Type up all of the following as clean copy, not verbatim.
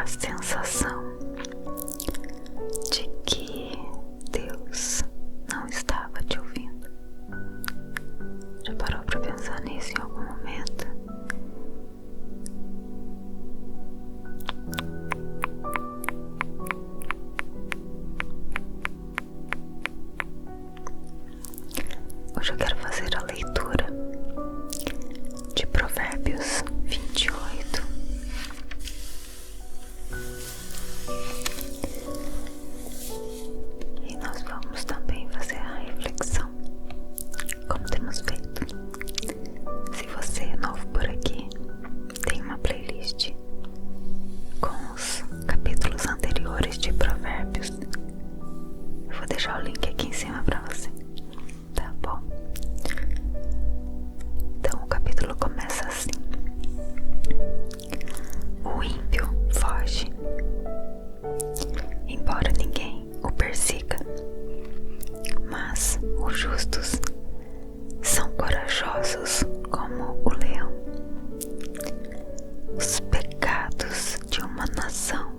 a sensação de que Deus não estava te ouvindo? Já parou para pensar nisso em algum momento? Hoje eu quero fazer a leitura de Provérbios 28. E nós vamos também fazer a reflexão, como temos feito. Se você é novo por aqui, tem uma playlist com os capítulos anteriores de Provérbios. Eu vou deixar o link aqui em cima para você. Tá bom? Então o capítulo começa assim: o ímpio foge, embora ninguém o persiga, mas os justos são corajosos como o leão. Os pecados de uma nação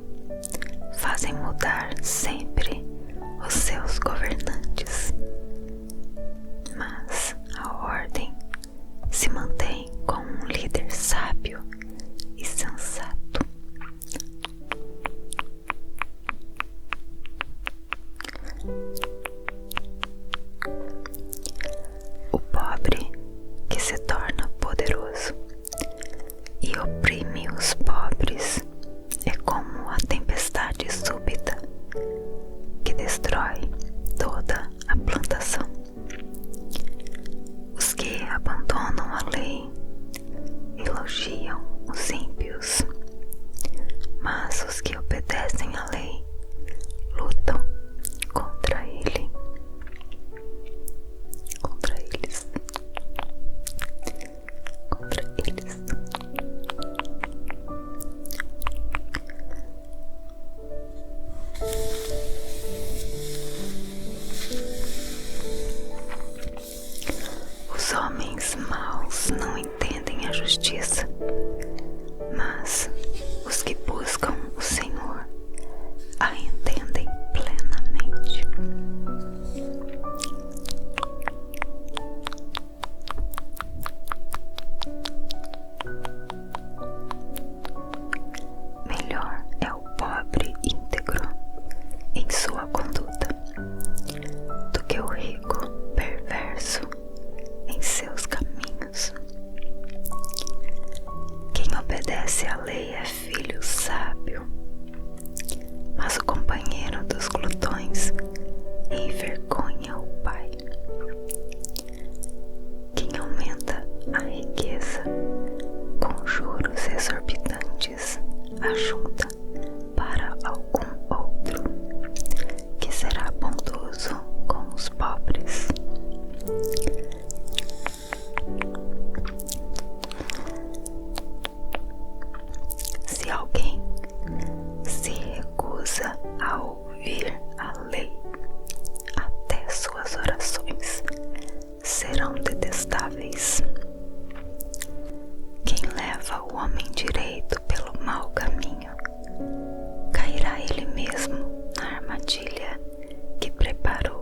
fazem mudar sempre os seus governantes, mas a ordem se mantém com um líder sábio e sensato. O pobre que se torna poderoso e oprime os pobres é como a tempestade súbita que destrói toda a plantação. Os que abandonam a lei elogiam os ímpios, mas os que obedecem à lei lutam contra eles. Os homens maus não entendem a justiça, mas os que buscam o Senhor a entendem plenamente. Melhor é o pobre íntegro em sua conduta do que o rico perverso em seus caminhos. Quem obedece à lei é filho sábio, mas o companheiro dos glutões envergonha o pai. Quem aumenta a riqueza com juros exorbitantes ajunta para algum outro que será bondoso com os pobres. Se alguém se recusa a ouvir a lei, até suas orações serão detestáveis. Quem leva o homem direito pelo mau caminho, cairá ele mesmo na armadilha que preparou.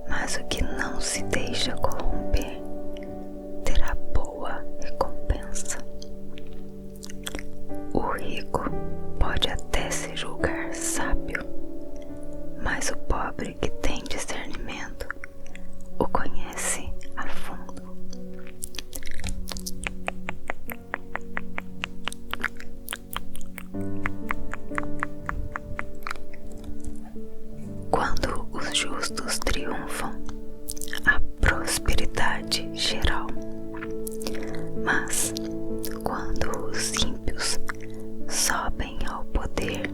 Mas o que não se deixa corromper terá boa recompensa. O rico pode até se julgar sábio, mas o pobre que tem discernimento o conhece a fundo. Quando os justos triunfam, há prosperidade geral, mas quando os ímpios sobem ao poder,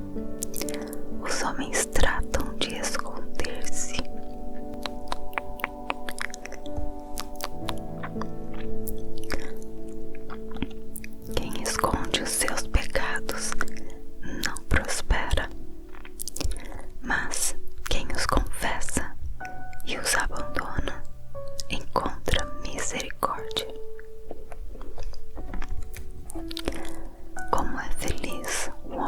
os homens tratam de esconder-se. Quem esconde os seus pecados não prospera, mas quem os confessa e os abandona encontra misericórdia. Como é feliz o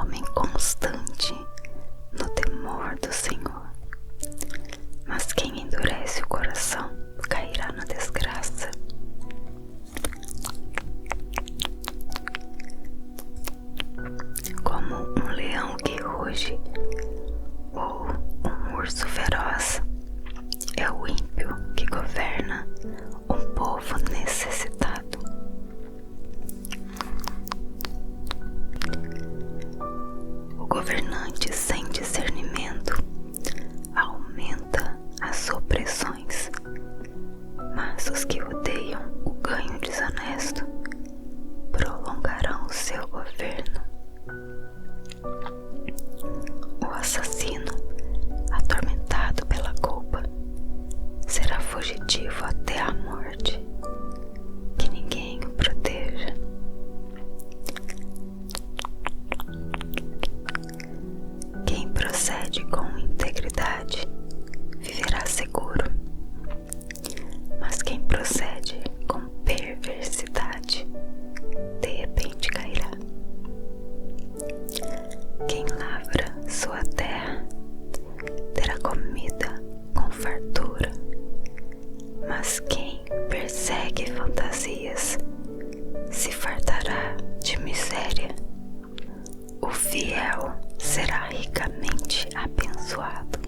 do Senhor, mas quem endurece o coração cairá na desgraça. Como um leão que ruge ou um urso feroz, é o ímpio que governa um povo necessitado. O governante sem discernimento aumenta as opressões, mas os que odeiam o ganho desonesto prolongarão o seu governo. O assassino, atormentado pela culpa, será fugitivo até a morte. Que ninguém o proteja. Quem procede com integridade viverá seguro, mas quem procede com perversidade de repente cairá. Quem lavra sua terra terá comida com fartura, mas quem persegue fantasias se fartará de miséria. O fiel será ricamente abençoado,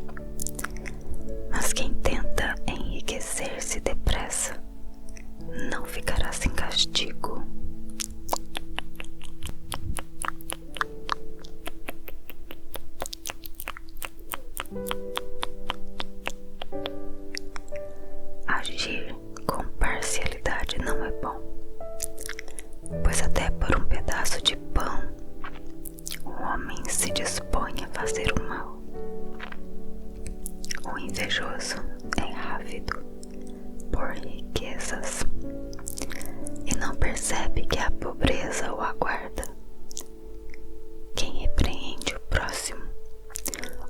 mas quem tenta enriquecer-se depressa não ficará sem castigo. Agir com parcialidade não é bom, pois até por um pedaço de pão o homem se dispõe a fazer o mal. O invejoso é ávido por riquezas e não percebe que a pobreza o aguarda. Quem repreende o próximo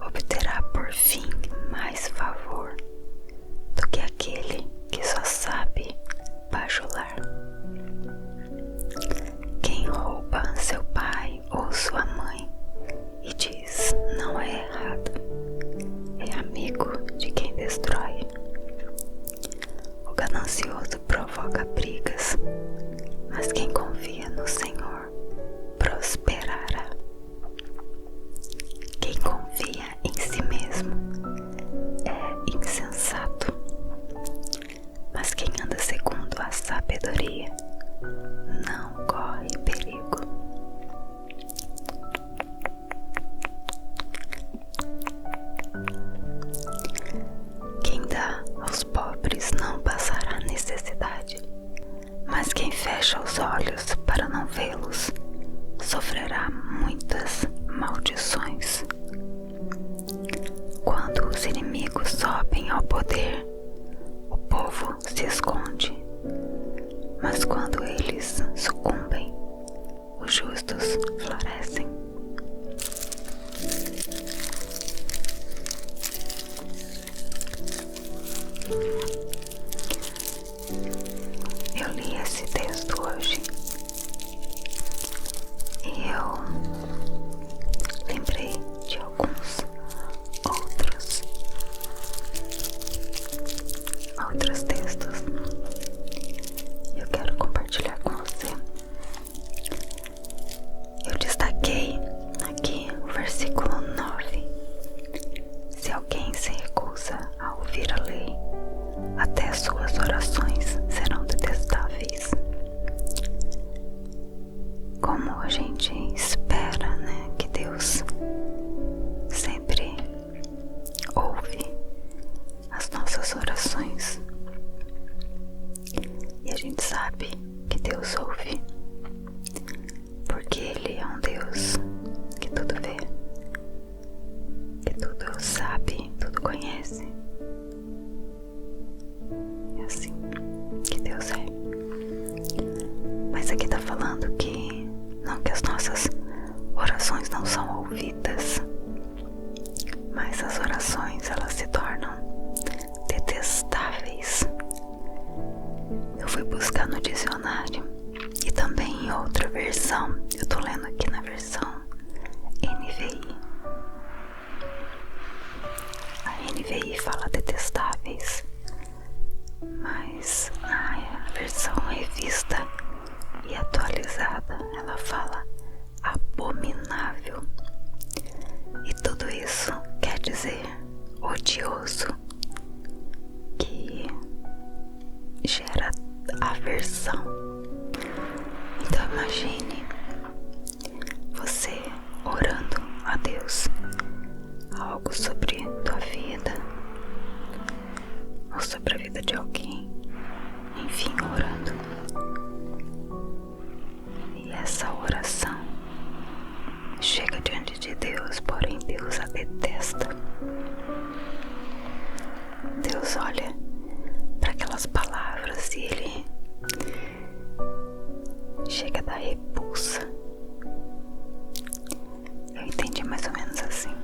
obterá por fim mais favor do que aquele que só sabe bajular. Quem rouba seu pai ou sua mãe e diz não é errado, é amigo de quem destrói. O ganancioso provoca brigas, mas quem confia no Senhor prosperará. Quem confia em si mesmo é insensato, mas quem anda segundo a sabedoria não corre perigo. Quem dá aos pobres não passará necessidade, mas quem fecha os olhos para não vê-los sofrerá muitas maldições. Quando os inimigos sobem ao poder, o povo se esconde, mas quando eles sucumbem, os justos florescem. Eu li esse texto hoje e eu lembrei de alguns outros textos. Eu quero compartilhar com você. Eu destaquei aqui o versículo 9. Se alguém se recusa a ouvir a lei, até suas orações serão detestáveis. Como a gente espera, né, que Deus sempre ouve as nossas orações. E a gente sabe que Deus ouve, porque Ele é um Deus que tudo vê, que tudo sabe, tudo conhece. É assim que Deus é. Mas aqui tá falando que não que as nossas orações não são ouvidas, mas as orações elas se tornam detestáveis. Eu fui buscar no dicionário e também em outra versão. Eu tô lendo aqui na versão NVI. chega da repulsa. Eu entendi mais ou menos assim.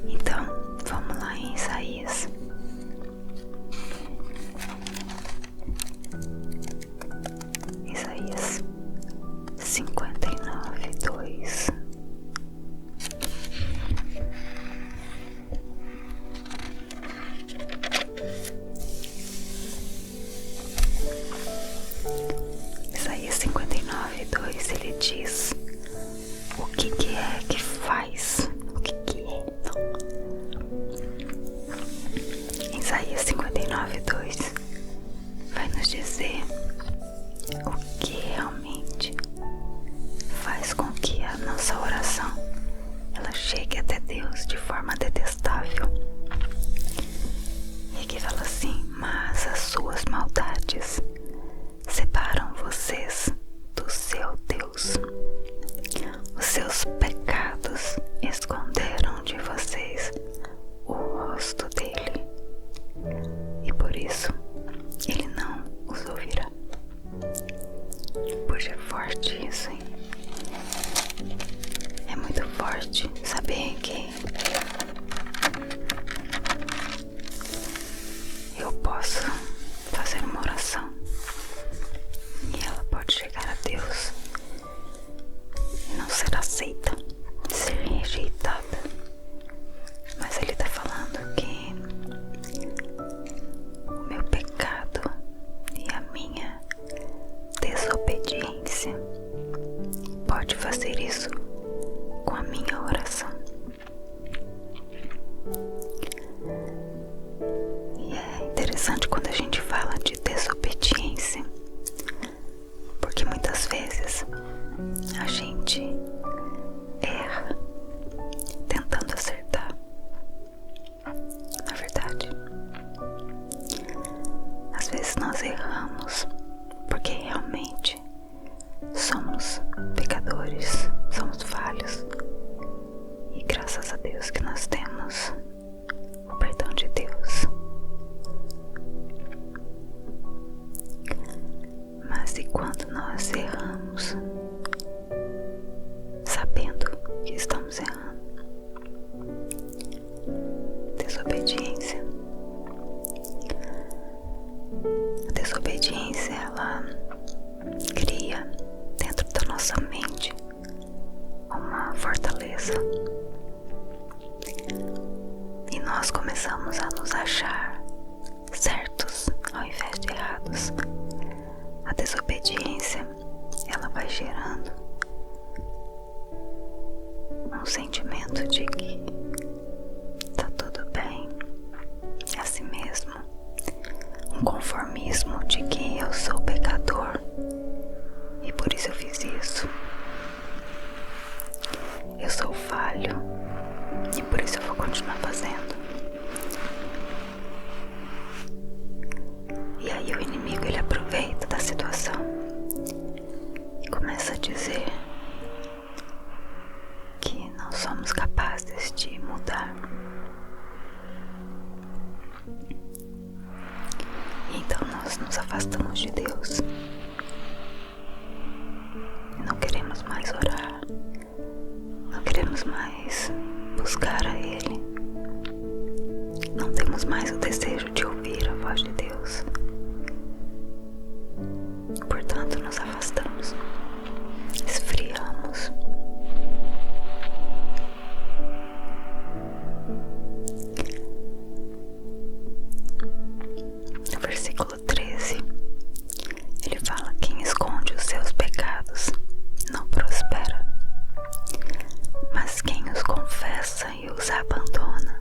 Então, vamos lá em Isaías. Isaías 59:2. Isaías 59:2, ele diz: o que é que faz? O que é? Não. Isaías 59:2 vai nos dizer o que realmente faz com que a nossa oração ela chegue até Deus de forma detestável. E aqui fala assim: mas as suas maldades separam vocês do seu Deus. Os seus pecados esconderam de vocês o rosto dele, e por isso ele não os ouvirá. Poxa, é forte isso, hein? É muito forte saber que eu posso fazer uma oração e ela pode chegar a Deus e não ser aceita, ser rejeitada. Mas ele está falando que o meu pecado e a minha desobediência pode fazer isso com a minha oração. E é interessante quando a gente fala de desobediência, porque muitas vezes a gente erra tentando acertar. Na verdade, às vezes nós erramos porque realmente somos pecadores, somos falhos, e graças a Deus que nós temos o perdão de Deus. Mas e quando nós erramos sabendo que estamos errando? Desobediência. A desobediência, ela cria dentro da nossa mente uma fortaleza, e nós começamos a nos achar certos ao invés de errados. A desobediência, ela vai gerando um sentimento de que tá tudo bem, é assim mesmo, um conformismo de que eu sou pecador e por isso eu fiz isso, eu sou falho e por isso eu vou continuar fazendo. E aí o inimigo, ele aproveita da situação e começa a dizer que não somos capazes de mudar. E então nós nos afastamos de Deus e não queremos mais orar, não queremos mais buscar a Ele, não temos mais o desejo de ouvir a voz de Deus. Portanto, nos afastamos, esfriamos. No versículo 13, ele fala: quem esconde os seus pecados não prospera, mas quem os confessa e os abandona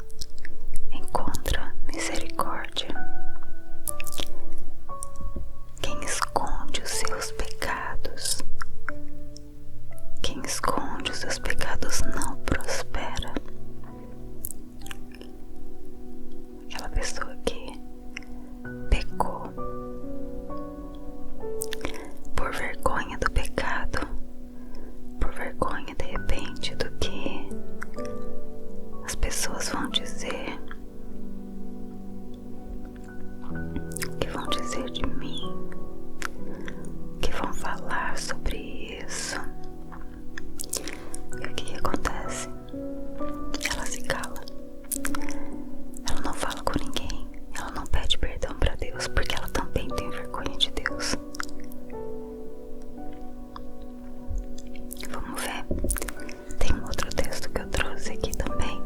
encontra misericórdia. Quem esconde os seus pecados, quem esconde os seus pecados não prospera. Aquela pessoa que pecou por vergonha do pecado, por vergonha de repente do que as pessoas vão dizer, o que vão dizer de mim, o que falar sobre isso. E o que acontece? Ela se cala. Ela não fala com ninguém. Ela não pede perdão para Deus, porque ela também tem vergonha de Deus. Vamos ver. Tem um outro texto que eu trouxe aqui também.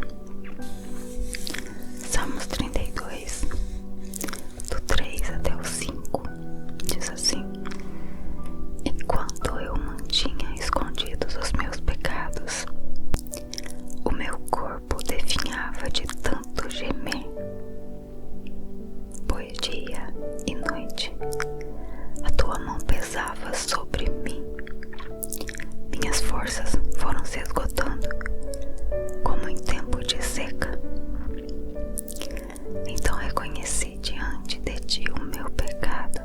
Salmos 32, do 3 até o 5, diz assim: enquanto eu mantinha escondidos os meus pecados, o meu corpo definhava de tanto gemer, pois dia e noite a tua mão pesava sobre mim. Minhas forças foram se esgotando, como em tempo de seca. Então reconheci diante de ti o meu pecado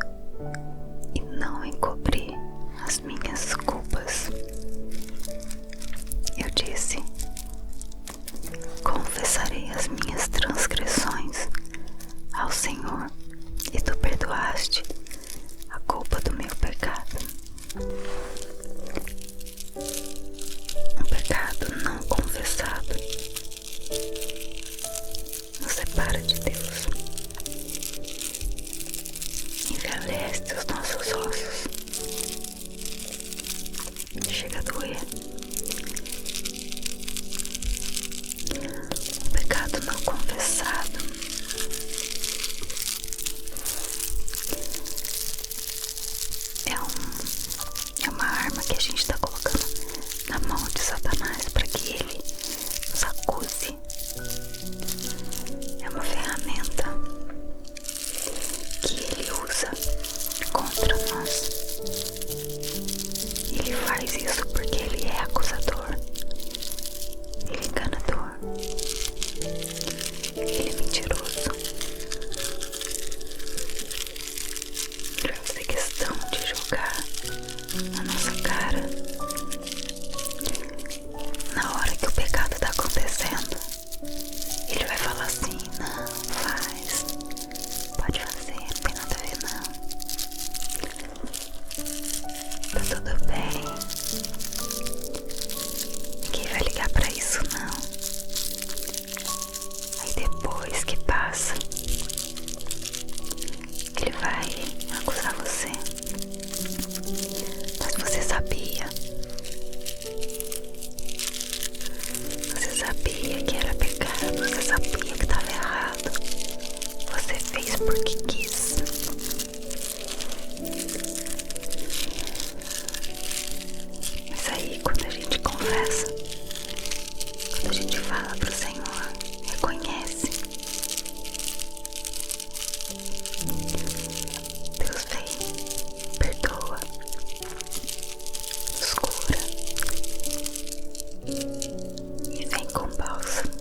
e não encobri as minhas culpas. Eu disse: confessarei as minhas transgressões ao Senhor, e tu perdoaste a culpa do meu pecado. Um pecado não confessado nos separa de Deus, envelhece os nossos ossos, chega a doer. Um pecado não confessado é uma arma que a gente está colocando na mão de Satanás para que ele nos acuse. É uma ferramenta que ele usa contra nós. Ele faz isso porque ele é acusador, ele é enganador, ele é mentiroso. Ele vai fazer questão de jogar na nossa cara na hora que o pecado está acontecendo. Ele vai falar assim: não, faz, pode fazer, não tem nada a ver não, tá tudo bem, ninguém vai ligar pra isso não. Aí depois que passa, ele vai acusar você. Mas você sabia? Você sabia que era pecado, você sabia que estava errado. Você fez porque quis. Mas aí quando a gente confessa, quando a gente fala pro Senhor, reconhece, Deus vem, perdoa, nos cura e vem com bálsamo,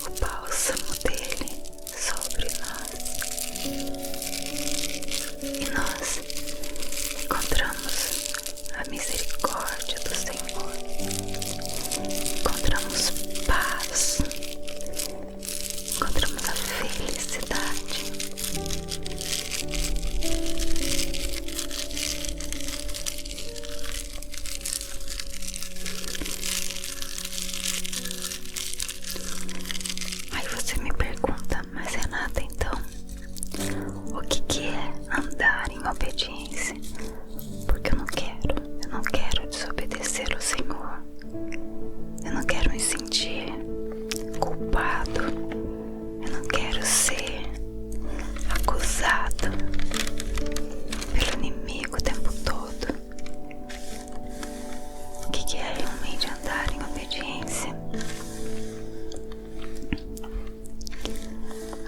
o bálsamo dele sobre nós. E nós encontramos a misericórdia do Senhor, encontramos paz, encontramos a felicidade. Aí você me pergunta: mas Renata, então, o que é andar em obediência? Porque eu não quero desobedecer ao Senhor. Eu não quero me sentir culpado. Eu não quero ser acusado pelo inimigo o tempo todo. O que é realmente andar em obediência?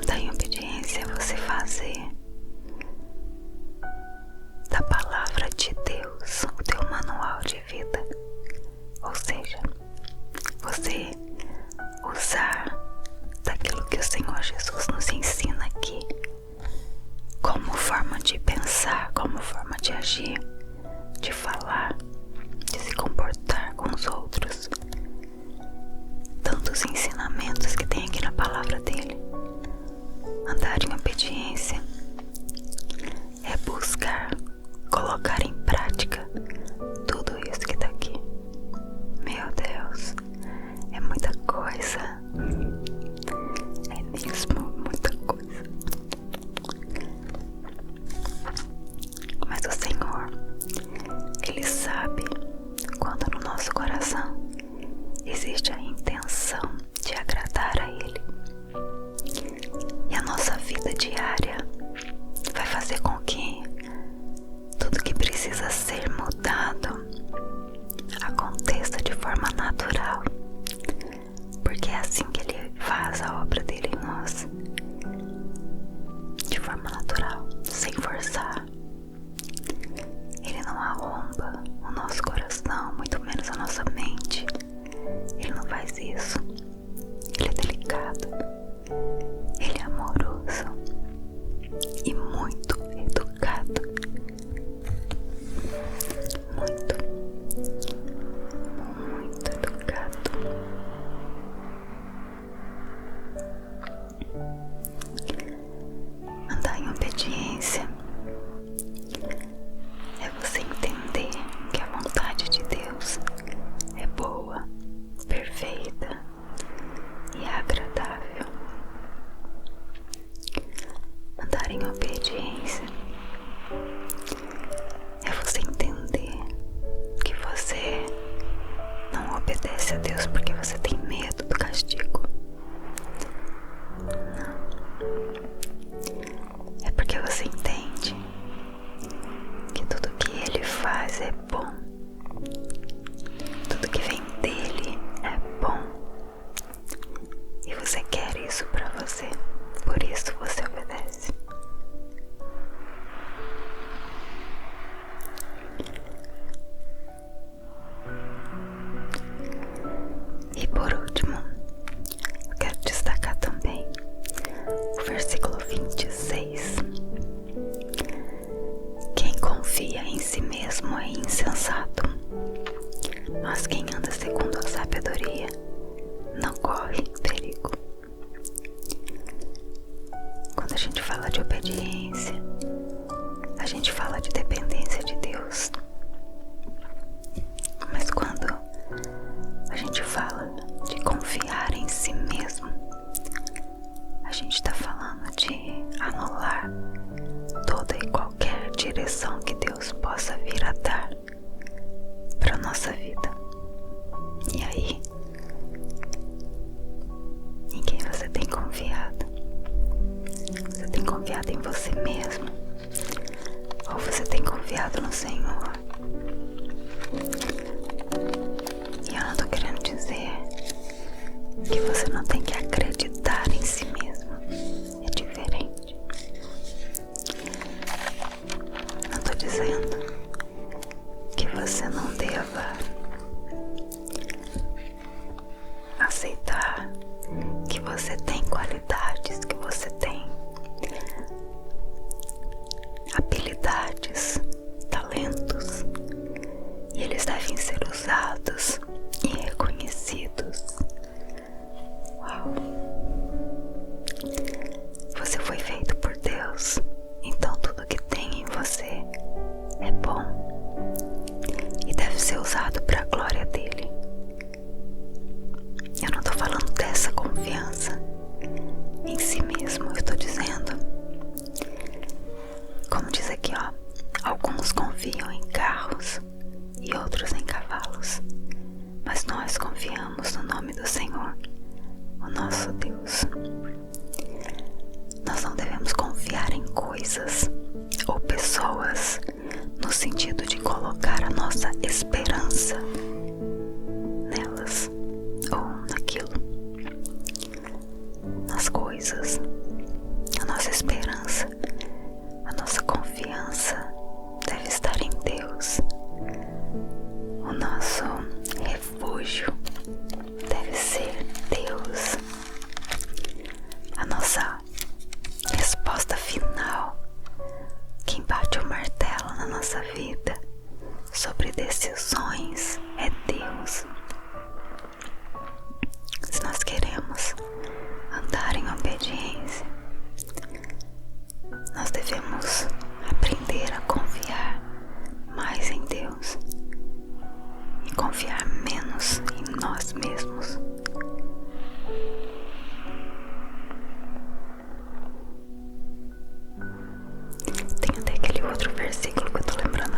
Andar em obediência é você fazer da palavra de Deus o teu manual de vida. Ou seja, você usar daquilo que o Senhor Jesus nos ensina aqui como forma de pensar, como forma de agir, de falar, de se comportar com os outros. Tantos ensinamentos que tem aqui na palavra dele. Andar em obediência é buscar colocar em prática precisa ser mudado aconteça de forma natural, porque é assim que Ele faz a obra dele em nós, de forma natural, sem forçar. Ele não arromba o nosso coração, muito menos a nossa mente. Ele não faz isso. Ele é delicado, Ele é amoroso e muito educado. Muito educado. Andar em obediência é você entender que a vontade de Deus é boa, perfeita e agradável. Andar em obediência é você entender que você não obedece a Deus porque você tem medo do castigo. Não. É porque você entende que tudo que Ele faz é bom. Tudo que vem dele é bom. E você quer isso pra você. Por isso você obedece. E por último, eu quero destacar também o versículo 26. Quem confia em si mesmo é insensato, mas quem anda segundo a sabedoria não corre perigo. Quando a gente fala de obediência, a gente fala de dependência de Deus. Mas quando a gente fala de confiar em si mesmo, a gente está falando de anular toda e qualquer direção que Deus possa vir a dar para nossa vida. E aí, em quem você tem confiado? Você tem confiado em você mesmo? Ou você tem confiado no Senhor? E eu não tô querendo dizer que você não tem que acreditar em si mesmo. É diferente. Não tô dizendo que você não deva aceitar que você tem qualidades, que você tem habilidades, talentos, e eles devem ser usados e reconhecidos. Uau! Você foi feito por Deus, então tudo que tem em você é bom e deve ser usado para a glória dele. Eu não estou falando dessa confiança em si mesmo, eu estou dizendo, como diz aqui, ó, alguns confiam em carros e outros em cavalos, mas nós confiamos no nome do Senhor, o nosso Deus. Nós não devemos confiar em coisas ou pessoas no sentido de colocar a nossa esperança nelas ou naquilo. Nas coisas, a nossa esperança, a nossa confiança deve estar em Deus. O nosso refúgio deve ser Deus. A nossa resposta final, quem bate o martelo na nossa vida sobre decisões, é Deus. Se nós queremos andar em obediência, nós devemos aprender a confiar mais em Deus e confiar menos em nós mesmos. Tem até aquele outro versículo que eu tô lembrando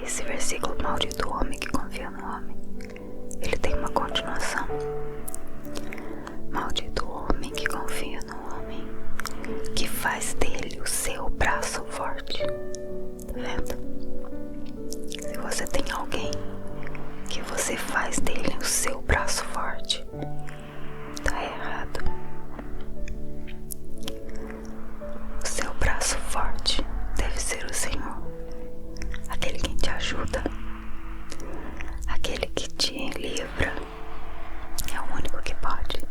esse versículo, maldito o homem que confia no homem, ele tem uma continuação. Maldito o homem que confia no homem, que faz dele o seu braço forte. Tá vendo? Se você tem alguém que você faz dele o seu braço forte, tá errado. O seu braço forte deve ser o Senhor, aquele que te ajuda, aquele que te livra. É o único que pode.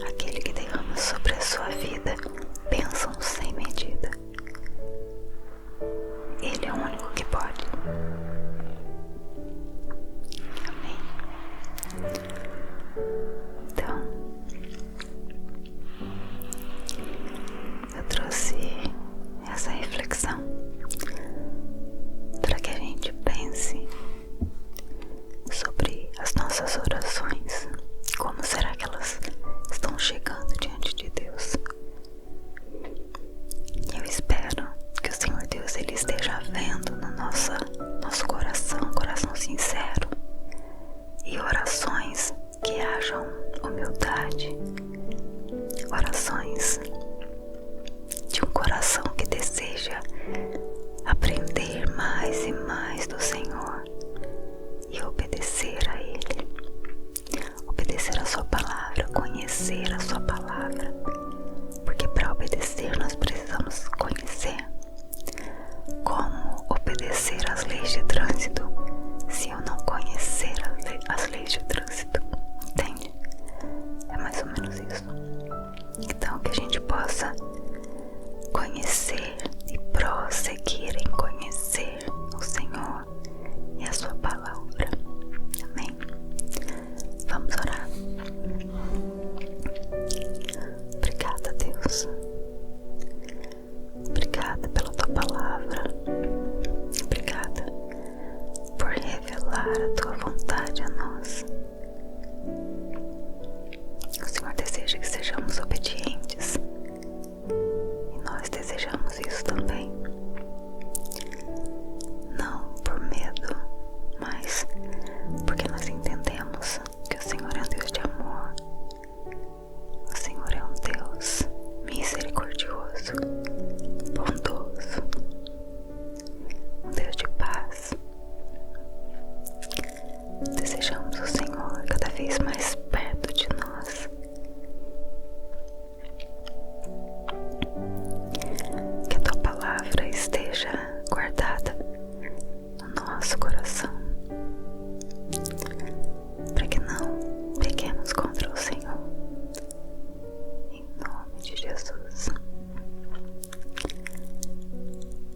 Aquele que derrama sobre a sua vida bênçãos sem medida. Ele é o único que pode. Amém. Então, eu trouxe essa reflexão para que a gente pense sobre as nossas orações. Como será que elas estão chegando diante de Deus? Eu espero que o Senhor Deus ele esteja vendo no nosso coração sincero, e orações que hajam humildade, orações de um coração que deseja aprender mais e mais do Senhor e obedecer a Ele, obedecer a sua palavra, conhecer a sua palavra, porque para obedecer nós precisamos conhecer. Como obedecer às leis de trânsito se eu não conhecer as leis de trânsito? Entende? É mais ou menos isso. Então que a gente possa conhecer e prosseguir em conhecer o Senhor e a sua palavra. Amém? Vamos orar. Obrigada, Deus. Obrigada pela tua palavra. Obrigada por revelar a tua vontade a nós. O Senhor deseja que sejamos obedientes, e nós desejamos isso também. Não por medo, mas porque nós entendemos que o Senhor é um Deus de amor. O Senhor é um Deus misericordioso, bondoso, um Deus de paz. Desejamos o Senhor cada vez mais perto de nós. Que a tua palavra esteja guardada no nosso coração, para que não pequemos contra o Senhor. Em nome de Jesus.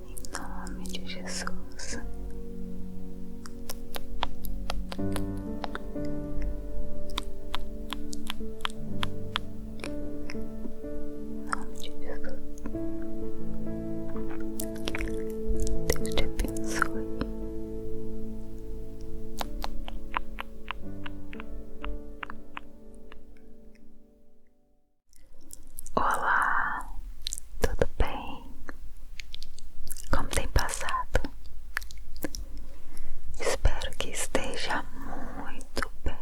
Em nome de Jesus. Em nome de Jesus. Deus te abençoe. Olá, tudo bem? Como tem passado? Espero que esteja muito bem.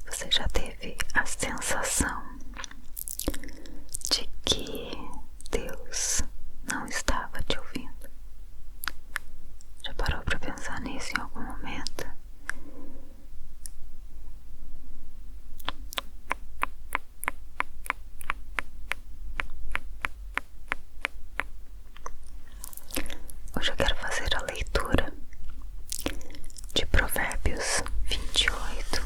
Você já teve a sensação de que Deus não estava te ouvindo? Já parou para pensar nisso em algum momento? Hoje eu quero fazer a leitura de Provérbios 28.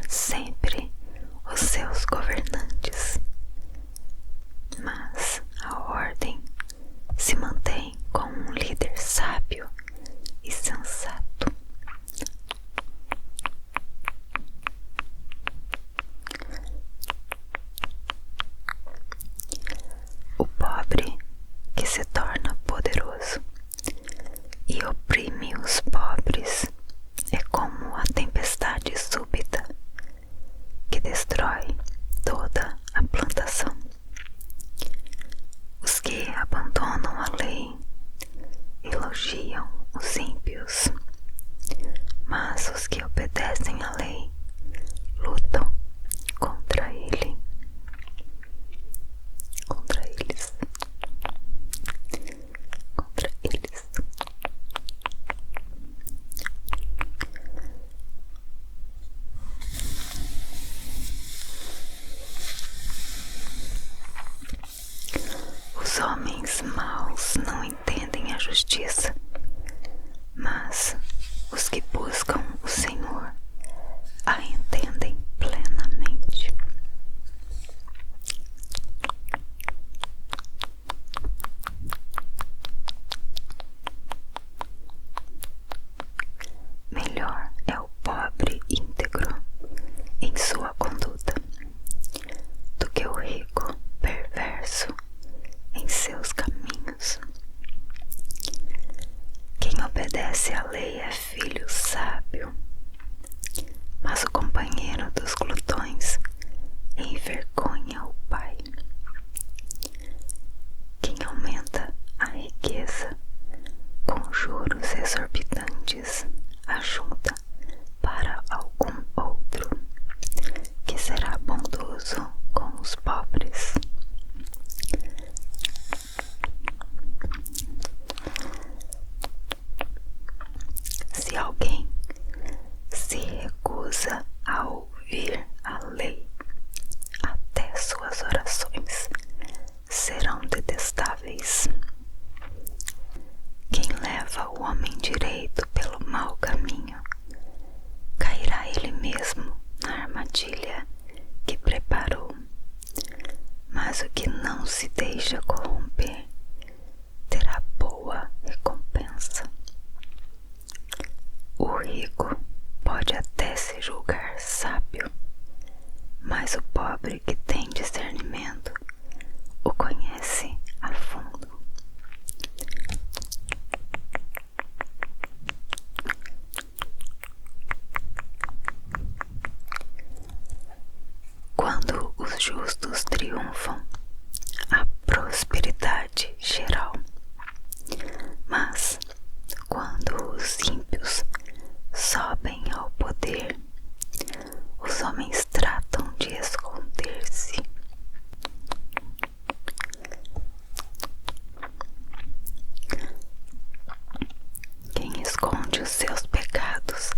sempre os seus governantes, mas a ordem se mantém com um líder sábio e sensato. O pobre que se torna poderoso e oprime os pobres é como a tempestade súbita que destrói toda a plantação. Os que abandonam a lei elogiam os ímpios, mas os que obedecem à lei lutam contra eles. Os homens maus não entendem a justiça, mas os que buscam o Senhor a entendem plenamente. Melhor é o pobre íntegro em sua conduta do que o rico perverso em seus caminhos. Quem obedece à lei é filho sábio, mas o companheiro dos glutões envergonha o pai. Quem aumenta a riqueza com juros exorbitantes ajunta para algum outro que será bondoso com os pobres. Se alguém se recusa a ouvir a lei, até suas orações serão detestáveis. Quem leva o homem direito pelo mau caminho, cairá ele mesmo na armadilha que preparou. Mas o que não se deixa corromper terá boa recompensa. O rico pode até se julgar sábio, mas o pobre que tem discernimento o conhece a fundo. Quando os justos triunfam, há prosperidade geral, mas quando os ímpios sobem ao poder, os homens tratam de esconder-se. Quem esconde os seus pecados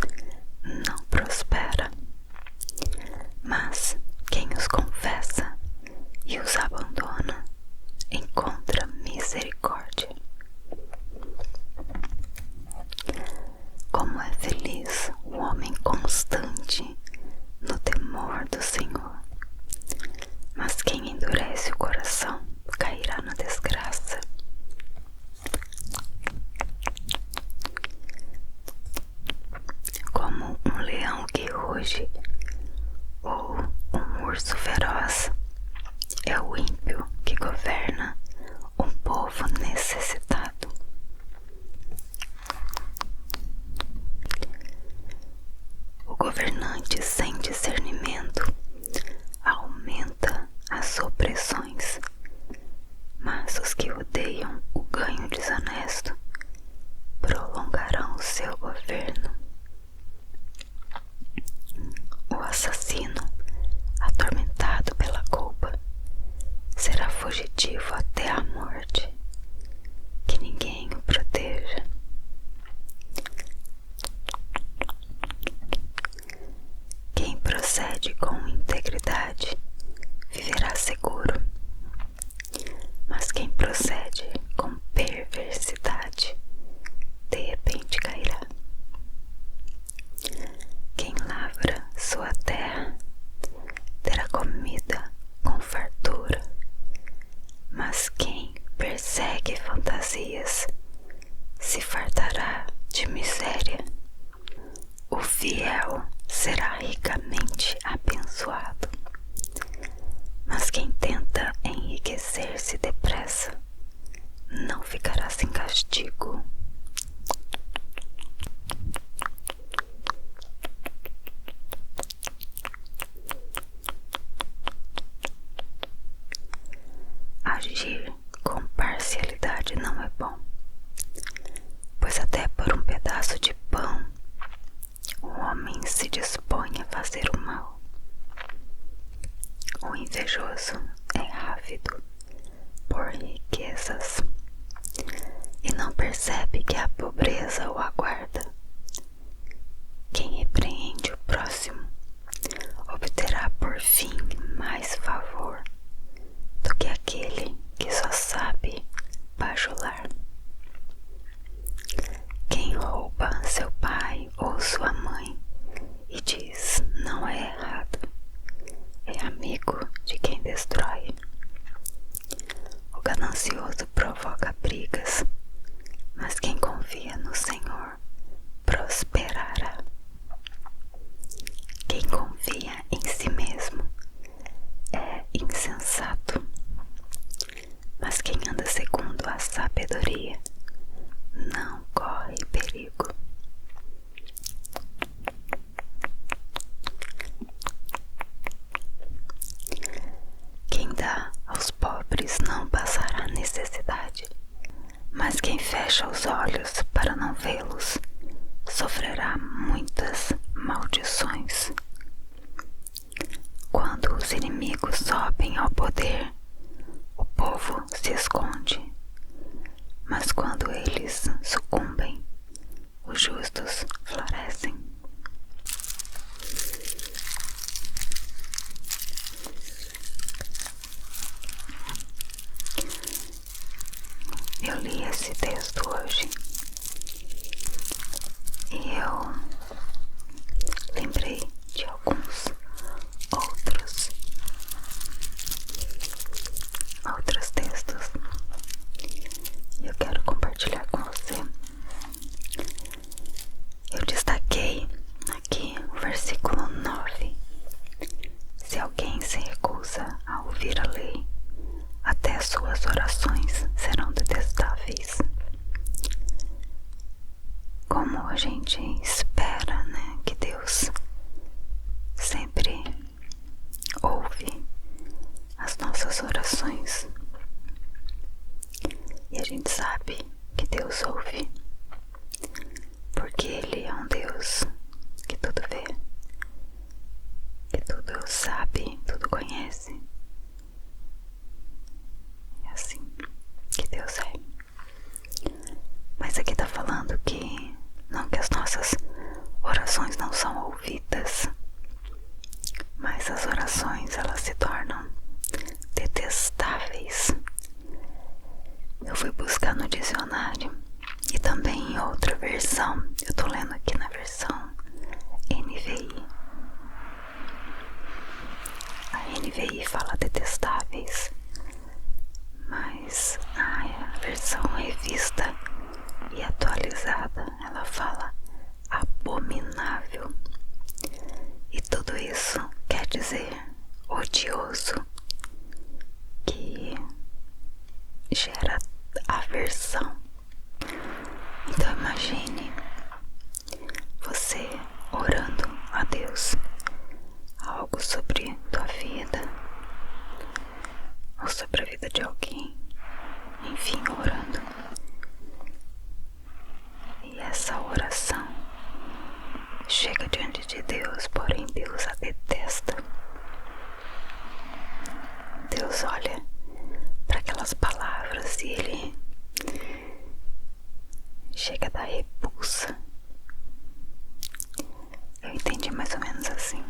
não prospera, mas quem os confessa e os abandona encontra misericórdia. Como é feliz o homem constante no temor do Senhor, mas quem endurece o coração cairá na desgraça. Como um leão que ruge ou um urso feroz, é o ímpio que governa um povo necessitado. O governante sem discernimento aumenta as opressões, mas os que odeiam o ganho desonesto prolongarão o seu governo. O assassino, atormentado pela culpa, será fugitivo até a morte. Que ninguém o proteja. Quem procede com integridade viverá seguro, fartará de miséria, o fiel será ricamente abençoado. Mas quem tenta enriquecer-se depressa não ficará sem castigo. Agir com parcialidade não é bom, pois até por um pedaço de pão o homem se dispõe a fazer o mal. O invejoso é ávido por riquezas e não percebe que a pobreza o aguarda. Quem repreende o próximo obterá por fim mais favor do que aquele que só sabe bajular. Quem rouba seu pai ou sua mãe e diz não é errado, é amigo de quem destrói. O ganancioso provoca brigas, mas quem confia no Senhor prosperará. Quem confia em si mesmo é insensato, mas quem anda segundo a sabedoria não corre perigo. Quem dá aos pobres não passará necessidade, mas quem fecha os olhos para não vê-los sofrerá muitas maldições. Quando os inimigos sobem ao poder, o povo se esconde, mas quando eles sucumbem, os justos florescem. Eu li esse texto hoje e eu lembrei de alguns outros textos e eu quero compartilhar com você. Eu destaquei aqui o versículo 9. Se alguém se recusa a ouvir a lei, até suas orações serão detestáveis. Como a gente espera, né, que Deus sempre ouve as nossas orações. E a gente sabe que Deus ouve, porque Ele é um Deus que tudo vê, que tudo sabe, tudo conhece. É assim que Deus é. Mas aqui tá falando que não que as nossas orações não são ouvidas, mas as orações elas se tornam detestáveis. Eu fui buscar no dicionário e também em outra versão. Eu tô lendo aqui na versão NVI. A NVI fala detestáveis, mas a versão revista e atualizada ela fala abominável. E tudo isso quer dizer odioso, que gera aversão. Então imagine você orando a Deus algo sobre tua vida ou sobre a vida de alguém, enfim, orando, e essa oração chega diante de Deus, porém Deus a detesta. Deus olha para aquelas palavras e Ele chega a dar repulsa. Eu entendi mais ou menos assim.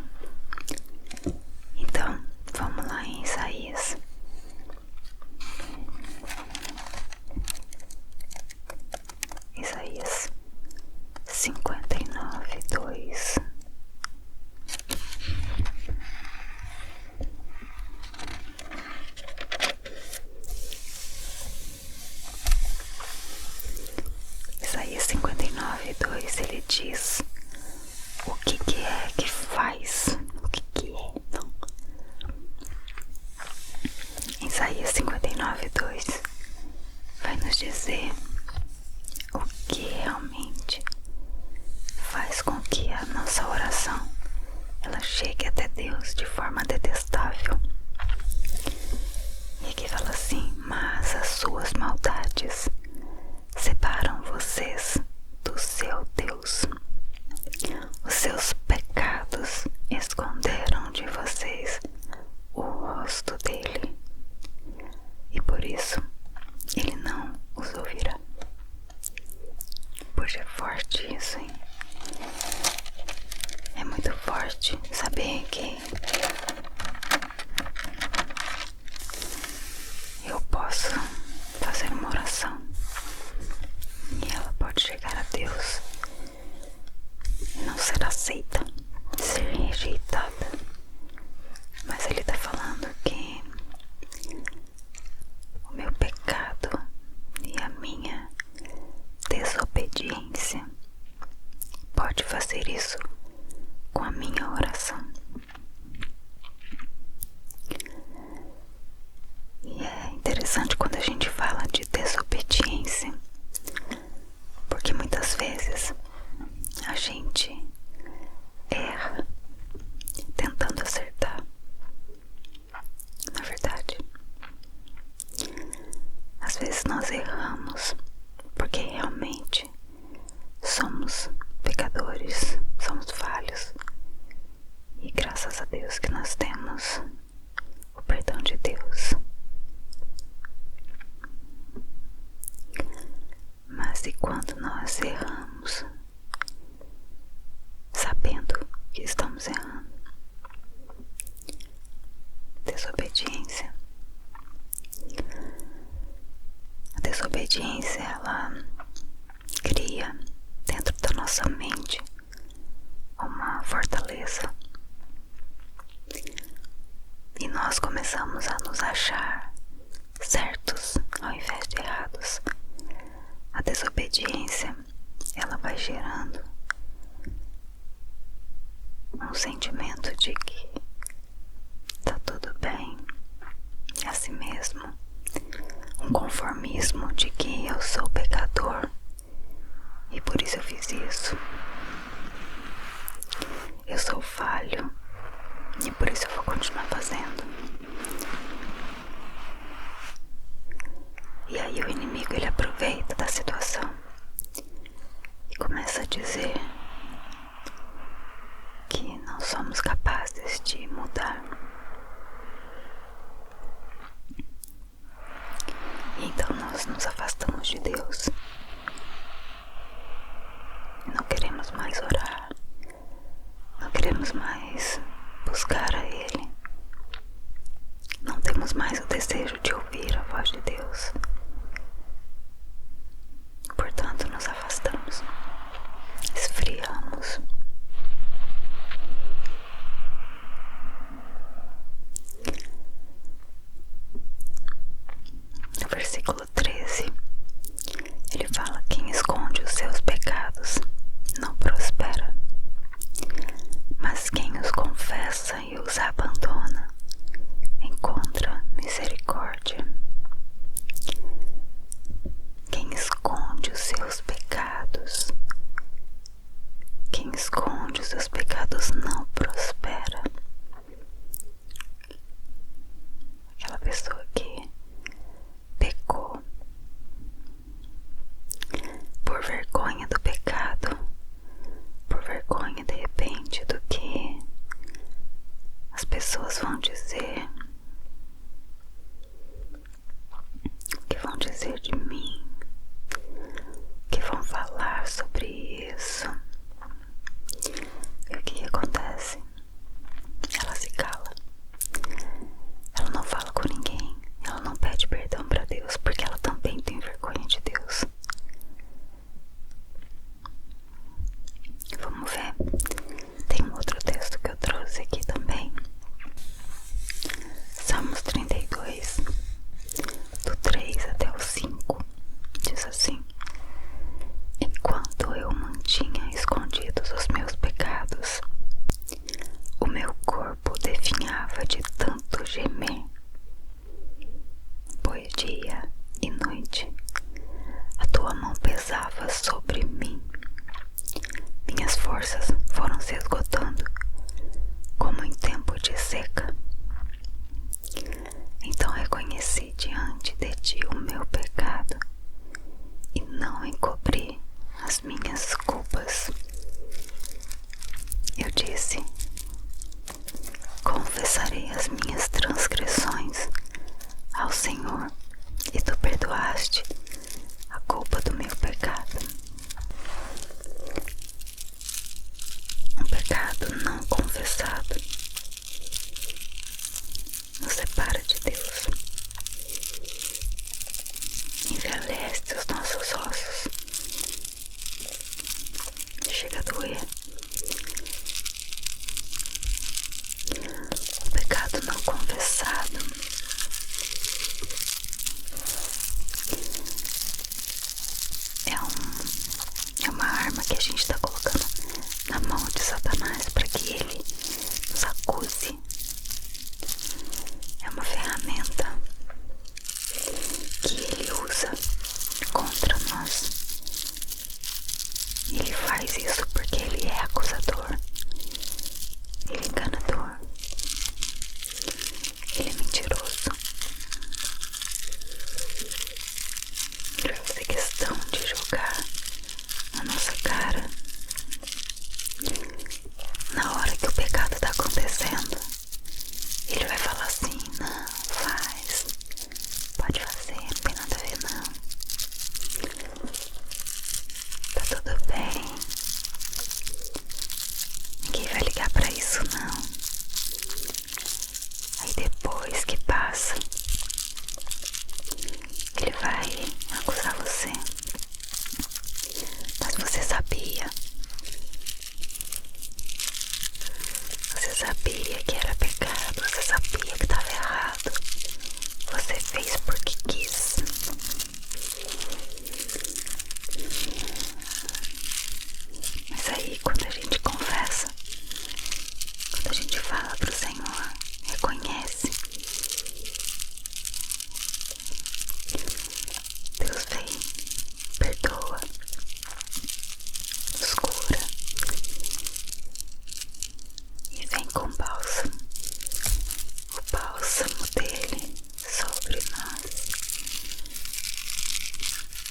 Então, vamos lá em Isaías. Isaías 59:2. Isaías 2 ele diz o que é que faz, o que é. Não. Isaías 59:2 vai nos dizer o que realmente faz com que a nossa oração ela chegue até Deus de forma detestável. E aqui fala assim: mas as suas maldades separam vocês do seu Deus. Os seus pecados esconderam de vocês o rosto dele, e por isso ele não os ouvirá. Poxa, é forte isso, hein? É muito forte saber que eu posso fazer uma oração e ela pode chegar a Deus e não ser aceita, ser rejeitada. Mas ele está falando que o meu pecado e a minha desobediência pode fazer isso com a minha oração. E é interessante quando a gente fala de desobediência, porque muitas vezes a gente erra tentando acertar. Na verdade, às vezes nós erramos porque realmente somos pecadores, somos falhos. E graças a Deus que nós temos o perdão de Deus. Mas e quando nós erramos, sabendo que estamos errando? Desobediência. A desobediência, ela cria dentro da nossa mente uma fortaleza. E nós começamos a nos achar certos ao invés de errados. A desobediência, ela vai gerando um sentimento de que tá tudo bem, é assim mesmo. Um conformismo de que eu sou pecador e por isso eu fiz isso. Eu sou falho e por isso eu vou continuar fazendo. E aí o inimigo ele aproveita da situação e começa a dizer que não somos capazes de mudar. E então nós nos afastamos de Deus e não queremos mais orar, não queremos mais buscar a Ele, não temos mais o desejo de ouvir a voz de Deus. Portanto, nos afastamos, esfriamos. No versículo 13, ele fala: quem esconde os seus pecados não prospera, mas quem os confessa e os abandona encontra misericórdia. Quem esconde os seus pecados, quem esconde os seus pecados não prospera. Aquela pessoa que pecou por vergonha do pecado, por vergonha de repente do que as pessoas vão dizer, o que vão dizer de mim, o que vão falar sobre isso. E o que acontece? as minhas culpas. Eu disse: confessarei as minhas transgressões ao Senhor, e tu perdoaste a culpa do meu pecado. Um pecado não confessado nos separa de Deus, envelhece os nossos ossos, chega a doer. O pecado não confessado é uma arma que a gente está colocando na mão de Satanás para que ele nos acuse. É uma ferramenta que ele usa contra nós. Ele faz isso porque ele é acusador, ele é enganador, ele é mentiroso. Ele vai fazer questão de jogar na nossa cara na hora que o pecado está acontecendo. Ele vai falar assim: não, faz, pode fazer, não tem nada a ver não, tá tudo bem, ninguém vai ligar pra isso não. Aí depois que passa, ele vai acusar você. Mas você sabia? Você sabia que era pecado, você sabia que estava errado. Você fez porque quis. Mas aí quando a gente confessa, quando a gente fala pro Senhor, reconhece, Deus vem, perdoa, nos cura e vem com o bálsamo dele sobre nós.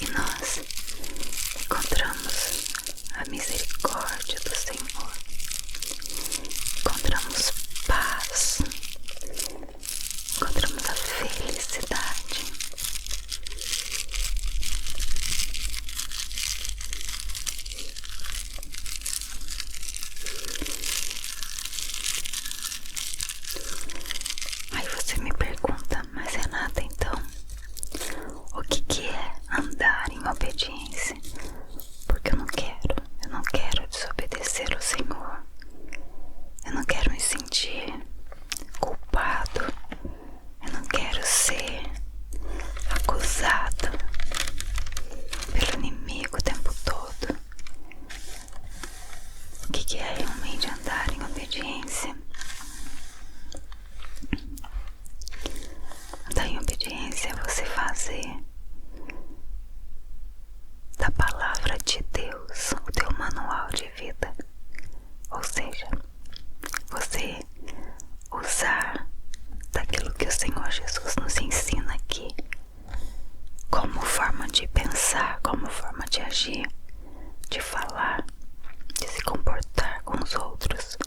E nós encontramos a misericórdia do Senhor, encontramos paz, encontramos a felicidade. Aí você me pergunta: mas Renata, então, o que é andar em obediência? Porque eu não quero desobedecer ao Senhor. Eu não quero me sentir culpado. Eu não quero ser acusado pelo inimigo o tempo todo. O que é realmente andar em obediência? Andar em obediência é você fazer da palavra de Deus o teu manual de vida. Ou seja, você usar daquilo que o Senhor Jesus nos ensina aqui como forma de pensar, como forma de agir, de falar, de se comportar com os outros.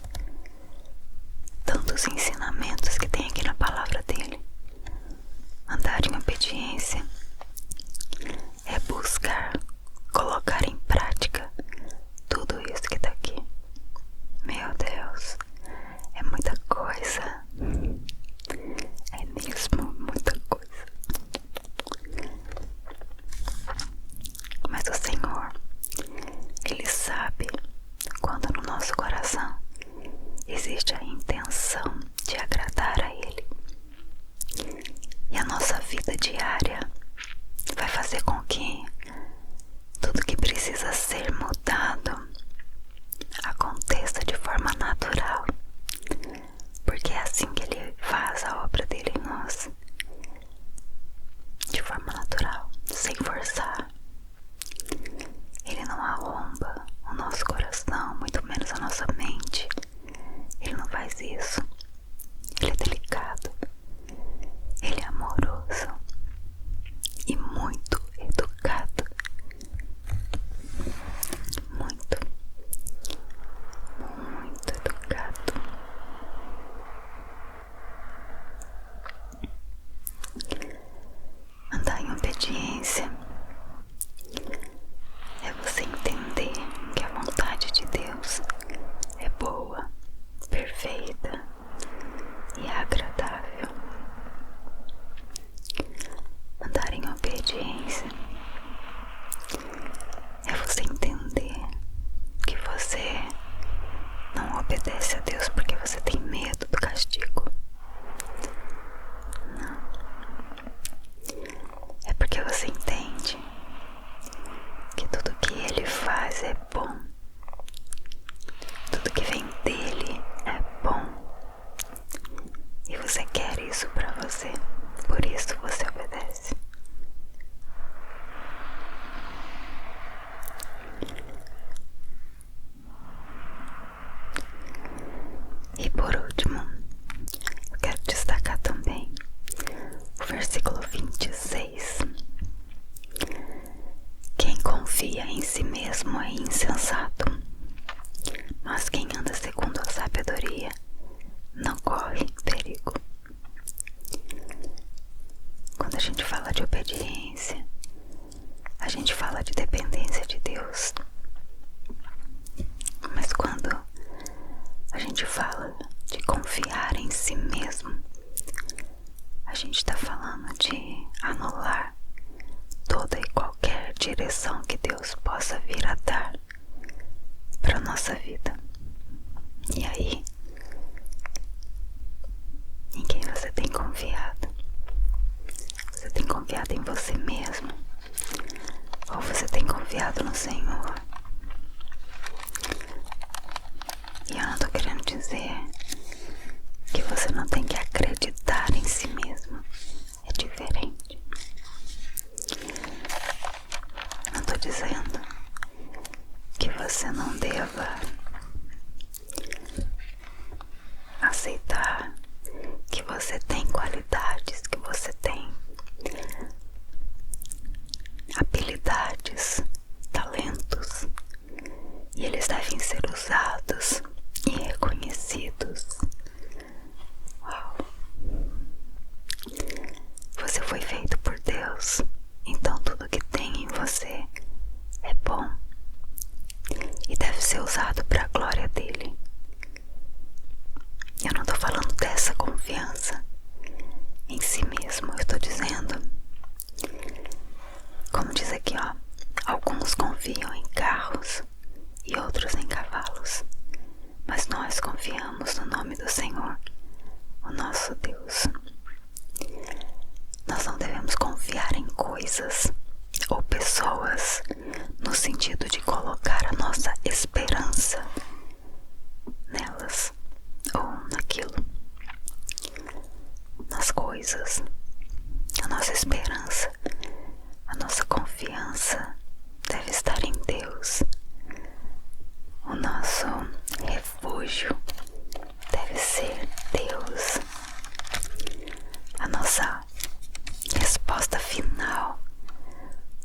é bom. Tudo que vem dele é bom. E você quer isso pra você. Por isso você obedece. E por último, eu quero destacar também o versículo 26. Quem confia em si mesmo é insensato, mas quem anda segundo a sabedoria não corre perigo. Quando a gente fala de obediência, a gente fala de dependência de Deus. Mas quando a gente fala de confiar em si mesmo, a gente está falando de anular toda e qualquer direção que Deus possa vir a dar para nossa vida. E aí, em quem você tem confiado? Você tem confiado em você mesmo? Ou você tem confiado no Senhor? E eu não tô querendo dizer que você não tem que acreditar em si mesmo. É diferente. Não tô dizendo que você não deva aceitar que você tem qualidades, que você tem habilidades, talentos, e eles devem ser usados e reconhecidos. Uau. Você foi feito por Deus, então tudo que tem em você é bom e deve ser usado para a glória dele. Eu não tô falando dessa confiança em si mesmo, eu tô dizendo, como diz aqui, ó, alguns confiam em carros e outros em cavalos, mas nós confiamos no nome do Senhor, o nosso Deus. Nós não devemos confiar em coisas ou pessoas no sentido de colocar a nossa esperança nelas ou naquilo, nas coisas. A nossa esperança, a nossa confiança deve estar em Deus. O nosso refúgio deve ser Deus. A nossa resposta final,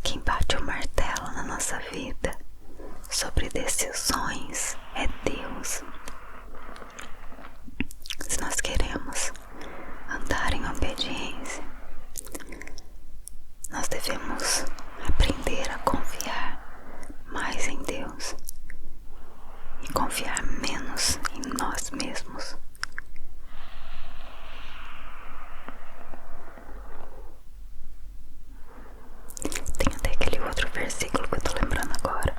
quem bate o martelo na nossa vida sobre decisões, é Deus. Se nós queremos andar em obediência, nós devemos aprender a confiar mais em Deus e confiar menos em nós mesmos. Tem até aquele outro versículo que eu tô lembrando agora,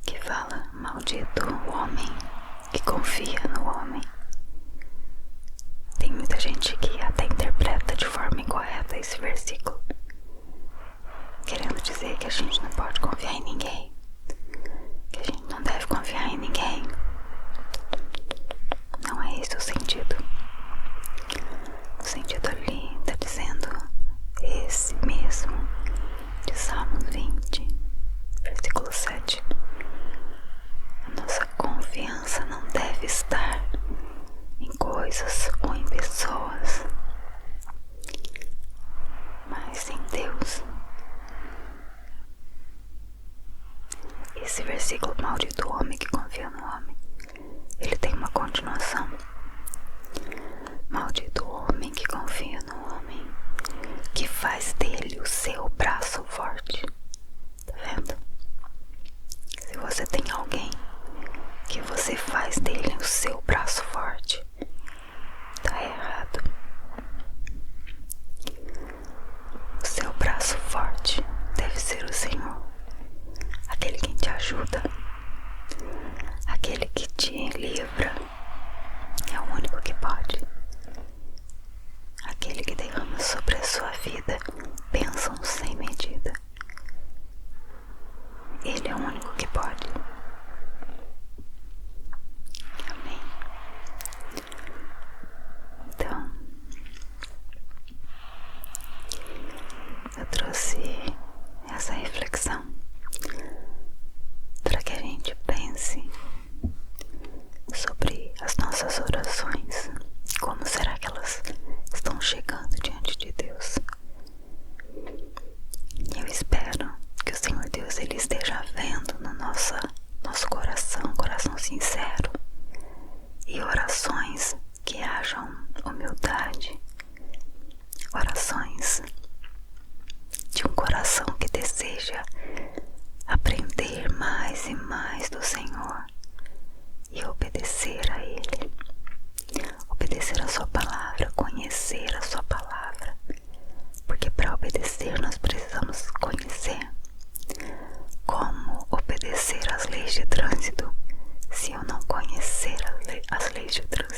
que fala: maldito o homem que confia no homem. Tem muita gente que até interpreta de forma incorreta esse versículo, querendo dizer que a gente não pode confiar em ninguém, que a gente não deve confiar em ninguém. Não é esse o sentido. O sentido ali está dizendo esse mesmo de Salmos 20, versículo 7. A nossa confiança não deve estar em coisas ou em pessoas, mas em Deus. Esse versículo, maldito o homem que confia no homem, ele tem uma continuação. Maldito o homem que confia no homem, que faz dele o seu braço forte. Tá vendo? Se você tem alguém que você faz dele o seu braço forte, tá errado. O seu braço forte deve ser o Senhor, aquele que te ajuda, aquele que te livra. É o único que pode. Aquele que derrama sobre a sua vida bênçãos sem medida. Ele é o único que pode. leis de trânsito se eu não conhecer as leis de trânsito?